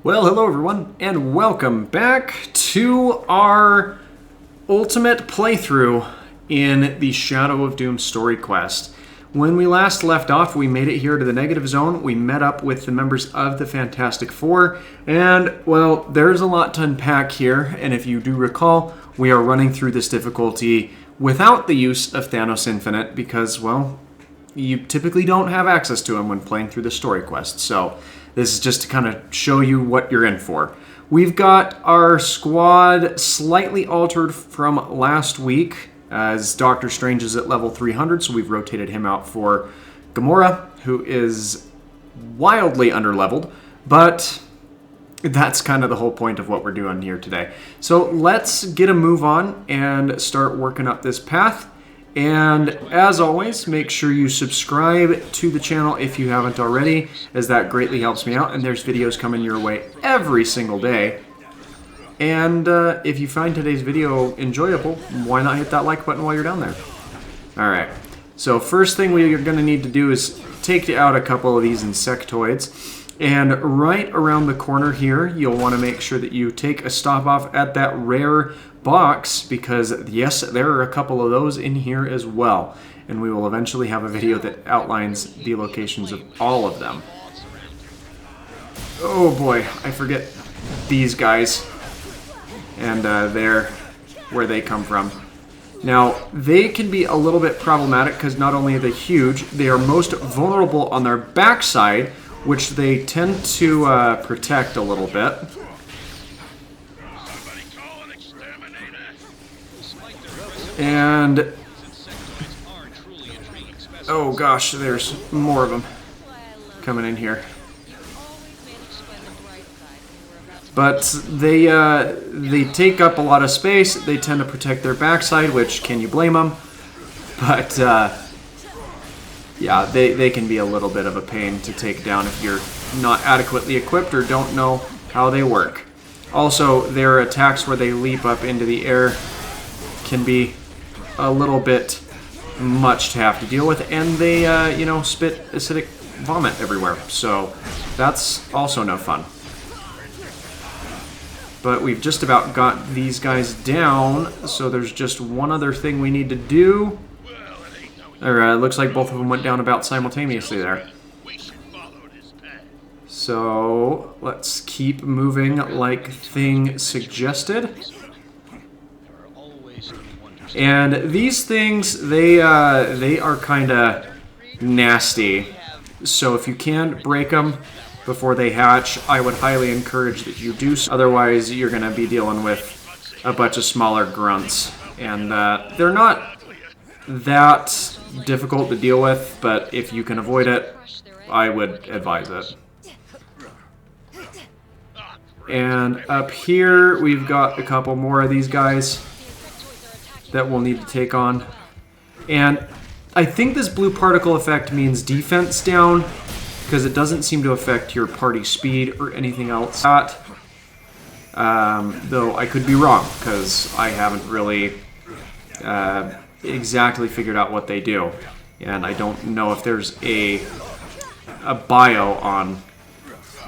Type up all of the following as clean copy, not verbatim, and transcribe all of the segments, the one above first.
Well, hello everyone, and welcome back to our ultimate playthrough in the Shadow of Doom story quest. When we last left off, we made it here to the negative zone. We met up with the members of the Fantastic Four, and, well, there's a lot to unpack here, and if you do recall, we are running through this difficulty without the use of Thanos Infinite because, well, you typically don't have access to him when playing through the story quest, so this is just to kind of show you what you're in for. We've got our squad slightly altered from last week, as Doctor Strange is at level 300, so we've rotated him out for Gamora, who is wildly underleveled, but that's kind of the whole point of what we're doing here today. So let's get a move on and start working up this path. And as always, make sure you subscribe to the channel if you haven't already, as that greatly helps me out, and there's videos coming your way every single day. And if you find today's video enjoyable, why not hit that like button while you're down there? Alright, so first thing we're going to need to do is take out a couple of these insectoids. And right around the corner here, you'll want to make sure that you take a stop off at that rare box, because yes, there are a couple of those in here as well. And we will eventually have a video that outlines the locations of all of them. Oh boy, I forget these guys. And they're where they come from. Now, they can be a little bit problematic because not only are they huge, they are most vulnerable on their backside, which they tend to protect a little bit. And oh gosh, there's more of them coming in here. But they take up a lot of space. They tend to protect their backside, which, can you blame them? But yeah, they can be a little bit of a pain to take down if you're not adequately equipped or don't know how they work. Also, their attacks where they leap up into the air can be a little bit much to have to deal with, and they, you know, spit acidic vomit everywhere. So that's also no fun. But we've just about got these guys down, so there's just one other thing we need to do. It looks like both of them went down about simultaneously there. So let's keep moving like thing suggested. And these things, they are kind of nasty. So if you can break them before they hatch, I would highly encourage that you do so. Otherwise, you're going to be dealing with a bunch of smaller grunts. And they're not that difficult to deal with, but if you can avoid it, I would advise it. And up here, we've got a couple more of these guys that we'll need to take on. And I think this blue particle effect means defense down, because it doesn't seem to affect your party speed or anything else. Though I could be wrong, because I haven't really exactly figured out what they do. And I don't know if there's a bio on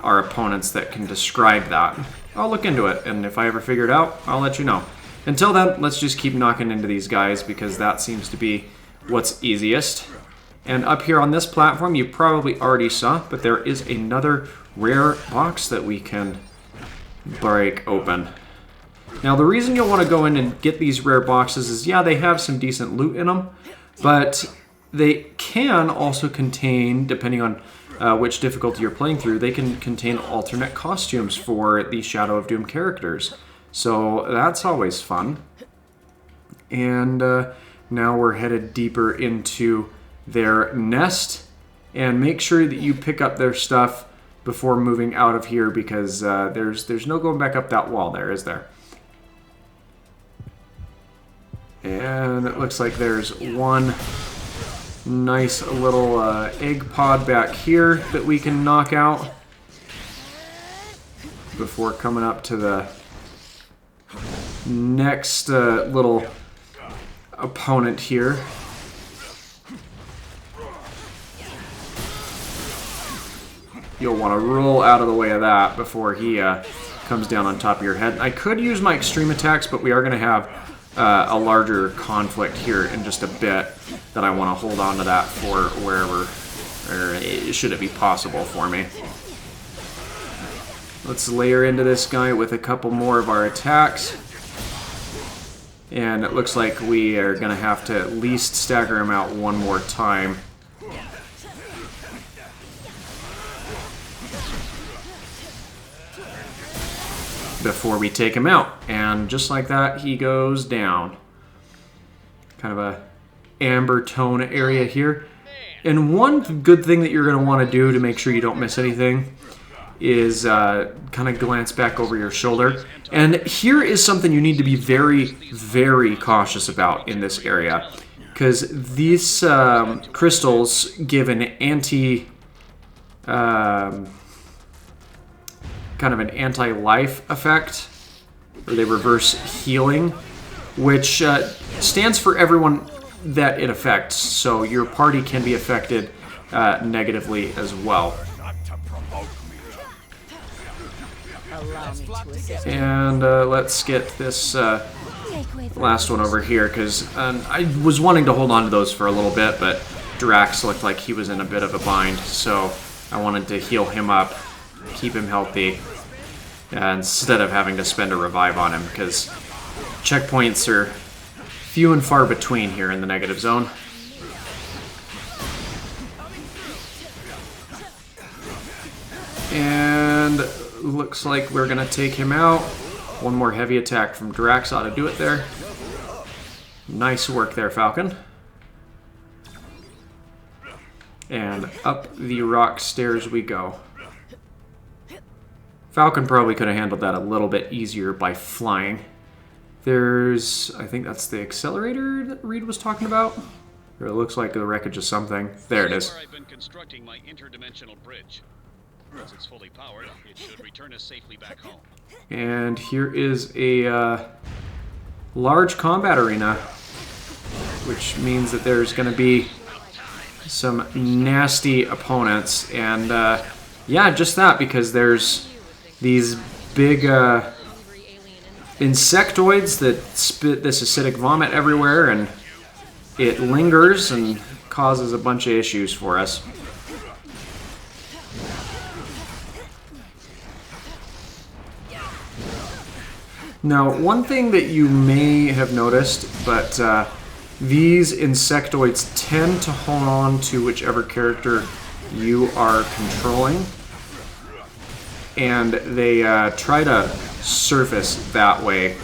our opponents that can describe that. I'll look into it, and if I ever figure it out, I'll let you know. Until then, let's just keep knocking into these guys, because that seems to be what's easiest. And up here on this platform, you probably already saw, but there is another rare box that we can break open. Now, the reason you'll want to go in and get these rare boxes is, yeah, they have some decent loot in them, but they can also contain, depending on which difficulty you're playing through, they can contain alternate costumes for the Shadow of Doom characters. So that's always fun. And now we're headed deeper into their nest, and make sure that you pick up their stuff before moving out of here, because there's no going back up that wall there, is there? And it looks like there's one nice little egg pod back here that we can knock out before coming up to the next little opponent here. you'll want to roll out of the way of that before he comes down on top of your head. I could use my extreme attacks, but we are going to have a larger conflict here in just a bit that I want to hold on to that for wherever, or should it be possible for me. Let's layer into this guy with a couple more of our attacks. And it looks like we are going to have to at least stagger him out one more time. Before we take him out. And just like that, he goes down. Kind of a amber tone area here. And one good thing that you're going to want to do to make sure you don't miss anything is kind of glance back over your shoulder. And here is something you need to be very, very cautious about in this area. Because these crystals give an kind of an anti-life effect, or they reverse healing, which stands for everyone that it affects. So your party can be affected negatively as well. And let's get this last one over here, because I was wanting to hold on to those for a little bit, but Drax looked like he was in a bit of a bind, so I wanted to heal him up, keep him healthy, instead of having to spend a revive on him, because checkpoints are few and far between here in the negative zone. And looks like we're going to take him out. One more heavy attack from Drax ought to do it there. Nice work there, Falcon. And up the rock stairs we go. Falcon probably could have handled that a little bit easier by flying. There's, I think that's the accelerator that Reed was talking about. Or it looks like the wreckage of something. There it is. I've been constructing my interdimensional bridge. Once it's fully powered, it should return us safely back home. And here is a large combat arena, which means that there's going to be some nasty opponents. And yeah, just that, because there's these big insectoids that spit this acidic vomit everywhere, and it lingers and causes a bunch of issues for us. Now, one thing that you may have noticed, but these insectoids tend to hold on to whichever character you are controlling, and they try to surface that way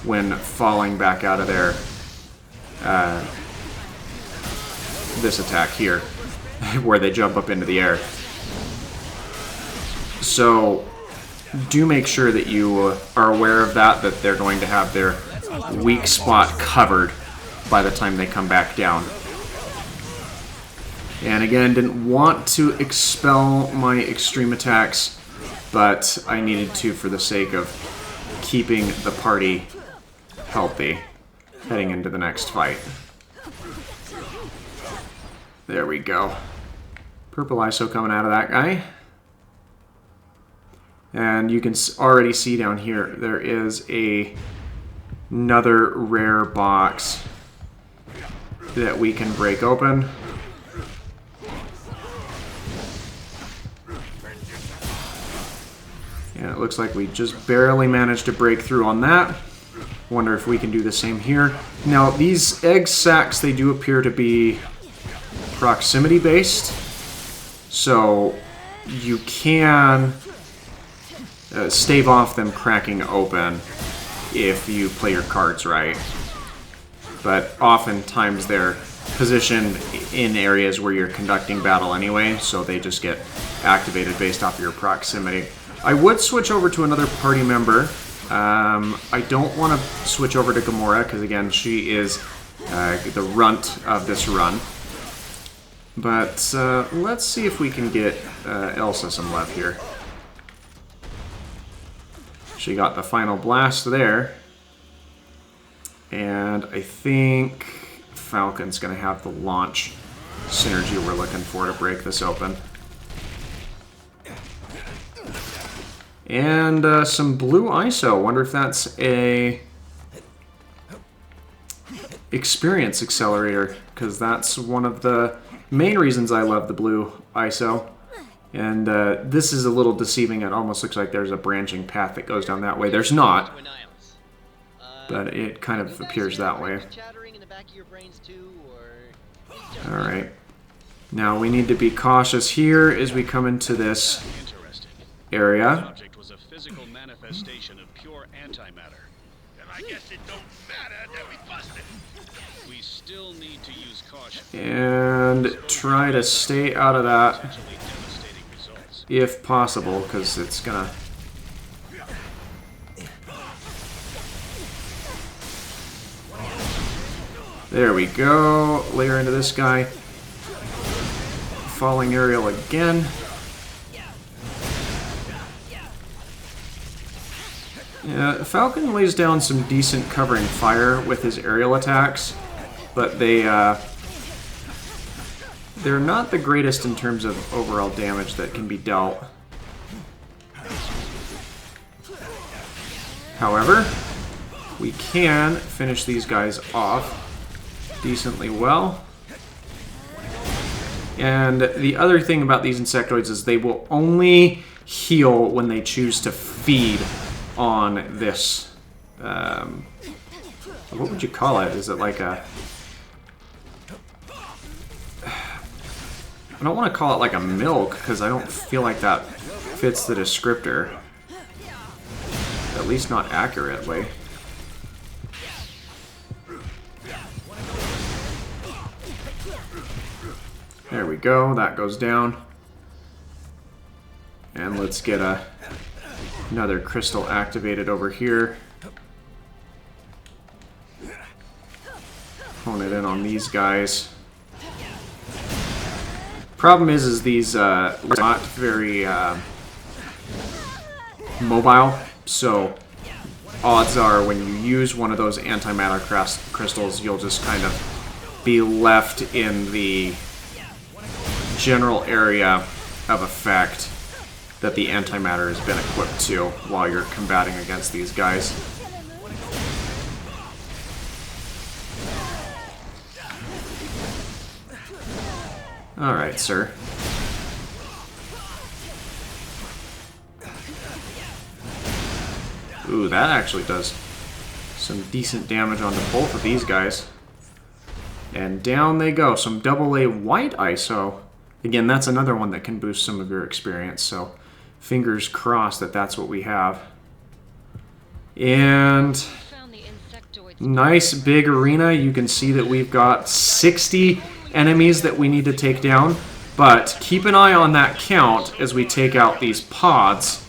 when falling back out of their this attack here, where they jump up into the air. So do make sure that you are aware of that they're going to have their weak spot covered by the time they come back down. And again, didn't want to expel my extreme attacks, but I needed to for the sake of keeping the party healthy heading into the next fight. There we go. Purple ISO coming out of that guy. And you can already see down here, there is another rare box that we can break open. And it looks like we just barely managed to break through on that. Wonder if we can do the same here. Now, these egg sacs, they do appear to be proximity based. So you can stave off them cracking open if you play your cards right. But oftentimes they're positioned in areas where you're conducting battle anyway, so they just get activated based off your proximity. I would switch over to another party member. I don't want to switch over to Gamora, because again, she is the runt of this run. But let's see if we can get Elsa some love here. She got the final blast there. And I think Falcon's going to have the launch synergy we're looking for to break this open. And some blue ISO. Wonder if that's a experience accelerator, because that's one of the main reasons I love the blue ISO. And this is a little deceiving. It almost looks like there's a branching path that goes down that way. There's not, but it kind of appears that way. Alright. Now we need to be cautious here as we come into this area. The object was a physical manifestation of pure antimatter. And I guess it don't matter that we busted. We still need to use caution. And try to stay out of that Potentially devastating results. if possible, because it's gonna... There we go. Layer into this guy. Falling aerial again. Yeah, Falcon lays down some decent covering fire with his aerial attacks, but they're not the greatest in terms of overall damage that can be dealt. However, we can finish these guys off decently well. And the other thing about these insectoids is they will only heal when they choose to feed on this. What would you call it? Is it like a... I don't want to call it like a milk, because I don't feel like that fits the descriptor. At least not accurately. There we go, that goes down. And let's get another crystal activated over here. Hone it in on these guys. Problem is these are not very mobile, so odds are when you use one of those antimatter crystals, you'll just kind of be left in the general area of effect that the antimatter has been equipped to while you're combating against these guys. Alright, sir. Ooh, that actually does some decent damage onto both of these guys. And down they go. Some AA white ISO. Again, that's another one that can boost some of your experience, so fingers crossed that that's what we have. And nice big arena. You can see that we've got 60 enemies that we need to take down, but keep an eye on that count as we take out these pods,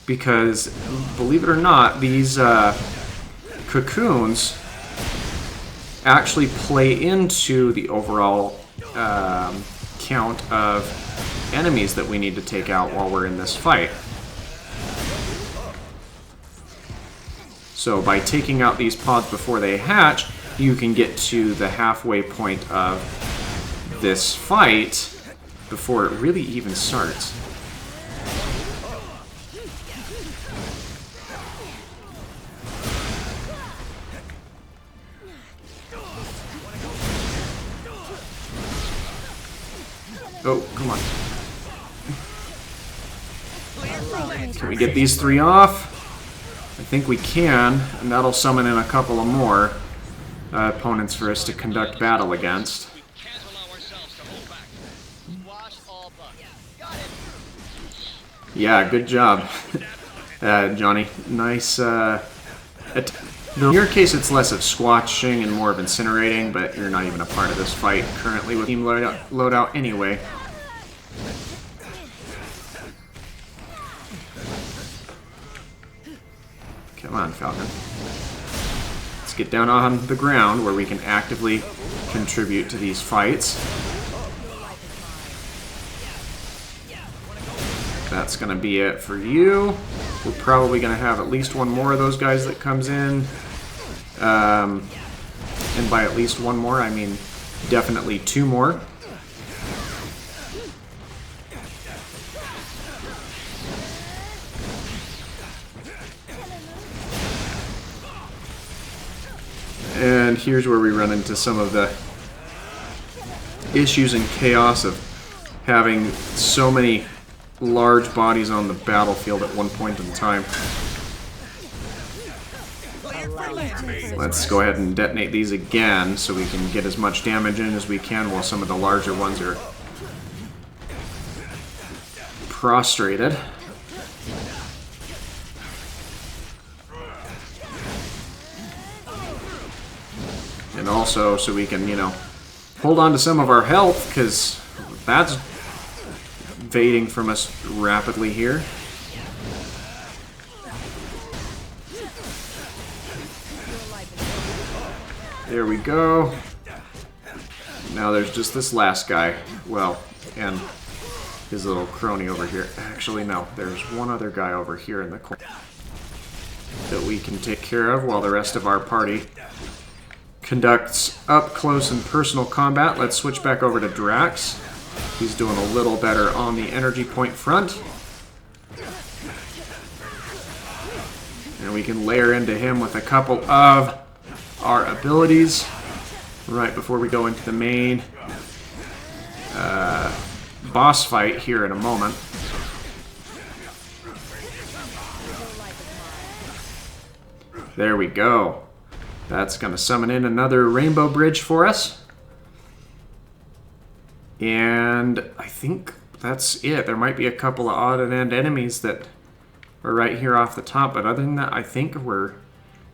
because believe it or not, these cocoons actually play into the overall count of enemies that we need to take out while we're in this fight. So by taking out these pods before they hatch, you can get to the halfway point of this fight before it really even starts. Oh, come on. Can we get these three off? I think we can, and that'll summon in a couple of more opponents for us to conduct battle against. Yeah, good job, Johnny. Nice. In your case, it's less of squashing and more of incinerating, but you're not even a part of this fight currently with team loadout anyway. Come on, Falcon. Let's get down on the ground where we can actively contribute to these fights. That's going to be it for you. We're probably going to have at least one more of those guys that comes in. And by at least one more, I mean definitely two more. And here's where we run into some of the issues and chaos of having so many large bodies on the battlefield at one point in time. Let's go ahead and detonate these again so we can get as much damage in as we can while some of the larger ones are prostrated. And also so we can, you know, hold on to some of our health, because that's fading from us rapidly here. There we go. Now there's just this last guy. Well, and his little crony over here. Actually, no. There's one other guy over here in the corner that we can take care of while the rest of our party conducts up close and personal combat. Let's switch back over to Drax. He's doing a little better on the energy point front. And we can layer into him with a couple of our abilities right before we go into the main boss fight here in a moment. There we go. That's going to summon in another rainbow bridge for us. And I think that's it. There might be a couple of odd and end enemies that are right here off the top, but other than that, I think we're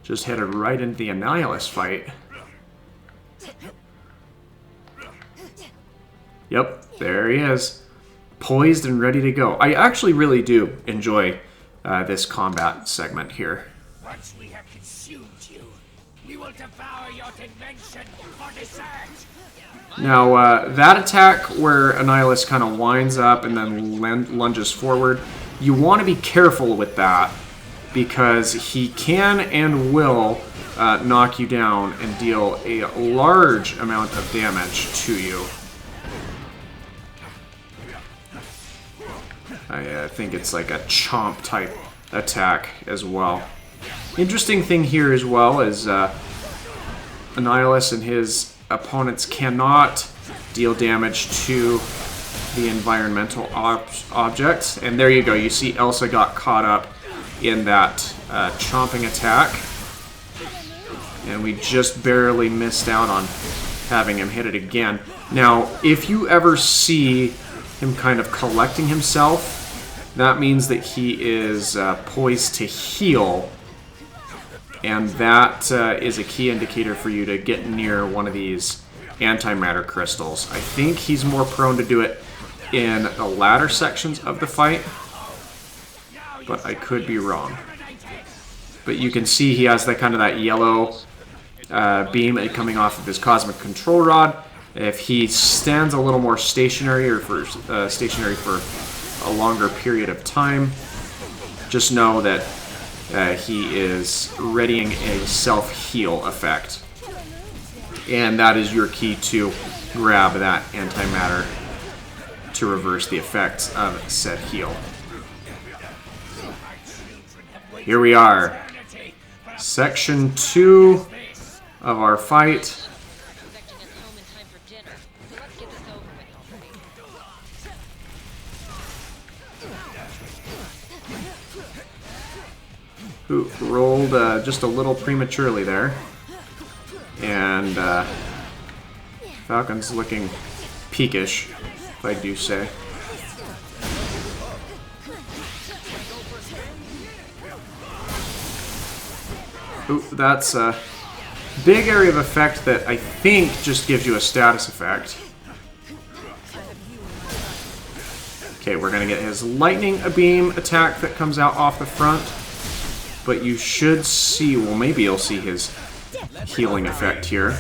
just headed right into the Annihilus fight. Yep, there he is. Poised and ready to go. I actually really do enjoy this combat segment here. Once we have consumed you, we will devour your dimension for dessert. Now, that attack where Annihilus kind of winds up and then lunges forward, you want to be careful with that, because he can and will knock you down and deal a large amount of damage to you. I think it's like a chomp type attack as well. Interesting thing here as well is Annihilus and his opponents cannot deal damage to the environmental objects. And there you go, you see Elsa got caught up in that chomping attack. And we just barely missed out on having him hit it again. Now, if you ever see him kind of collecting himself, that means that he is poised to heal. And that is a key indicator for you to get near one of these antimatter crystals. I think he's more prone to do it in the latter sections of the fight, but I could be wrong. But you can see he has that kind of that yellow beam coming off of his cosmic control rod. If he stands a little more stationary or stationary for a longer period of time, just know that he is readying a self-heal effect. And that is your key to grab that antimatter to reverse the effects of said heal. Here we are. Section 2 of our fight. Who rolled just a little prematurely there. And Falcon's looking peakish, if I do say. Ooh, that's a big area of effect that I think just gives you a status effect. Okay, we're going to get his lightning beam attack that comes out off the front. But you should see, well, maybe you'll see his healing effect here.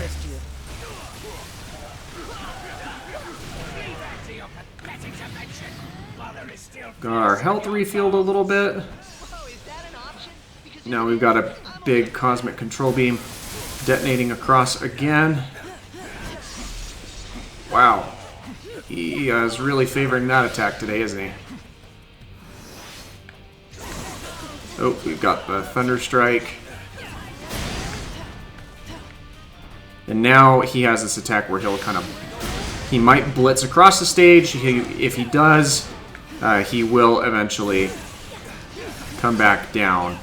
Got our health refilled a little bit. Now we've got a big cosmic control beam detonating across again. Wow. He is really favoring that attack today, isn't he? Oh, we've got the Thunder Strike. And now he has this attack where he might blitz across the stage. If he does, he will eventually come back down.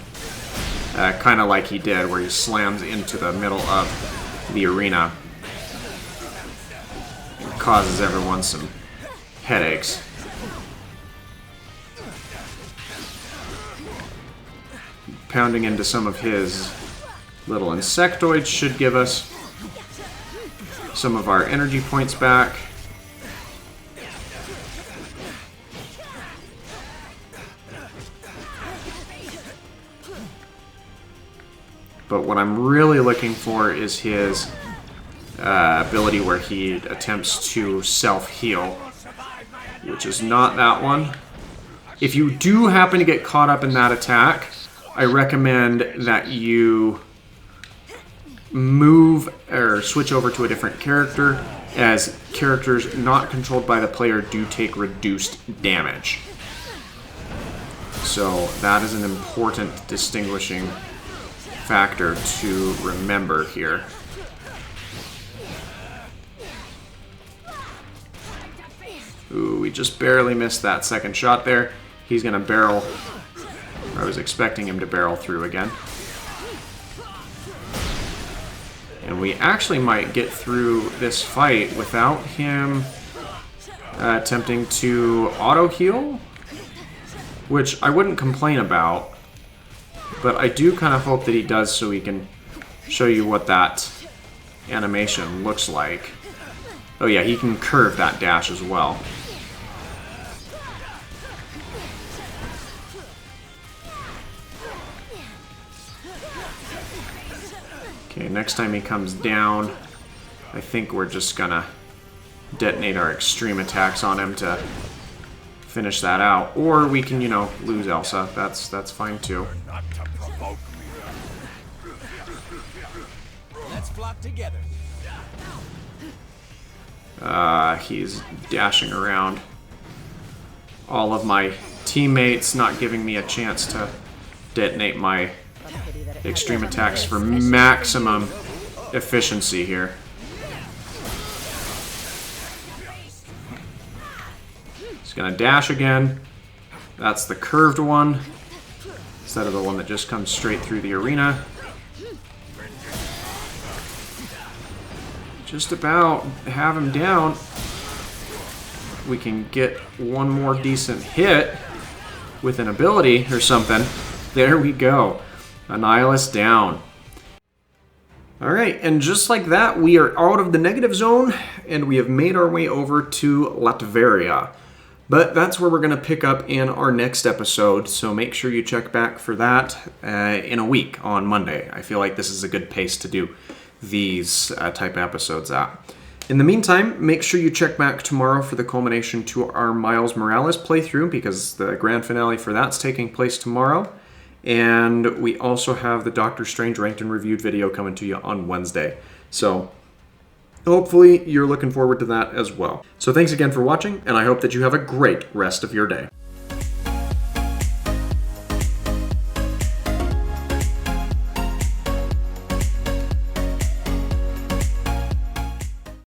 Kind of like he did, where he slams into the middle of the arena. It causes everyone some headaches. Pounding into some of his little insectoids should give us some of our energy points back. But what I'm really looking for is his ability where he attempts to self-heal, which is not that one. If you do happen to get caught up in that attack, I recommend that you move or switch over to a different character, as characters not controlled by the player do take reduced damage. So that is an important distinguishing factor to remember here. Ooh, we just barely missed that second shot there. He's gonna barrel. I was expecting him to barrel through again. And we actually might get through this fight without him attempting to auto-heal, which I wouldn't complain about, but I do kind of hope that he does so we can show you what that animation looks like. Oh yeah, he can curve that dash as well. Okay, next time he comes down, I think we're just gonna detonate our extreme attacks on him to finish that out. Or we can, you know, lose Elsa. That's fine too. Let's flock together. He's dashing around all of my teammates, not giving me a chance to detonate my extreme attacks for maximum efficiency here. He's gonna dash again. That's the curved one instead of the one that just comes straight through the arena. Just about have him down. We can get one more decent hit with an ability or something. There we go. Annihilus down. Alright, and just like that, we are out of the negative zone, and we have made our way over to Latveria. But that's where we're going to pick up in our next episode, so make sure you check back for that in a week on Monday. I feel like this is a good pace to do these type of episodes at. In the meantime, make sure you check back tomorrow for the culmination to our Miles Morales playthrough, because the grand finale for that's taking place tomorrow. And we also have the Doctor Strange Ranked and Reviewed video coming to you on Wednesday. So hopefully you're looking forward to that as well. So thanks again for watching, and I hope that you have a great rest of your day.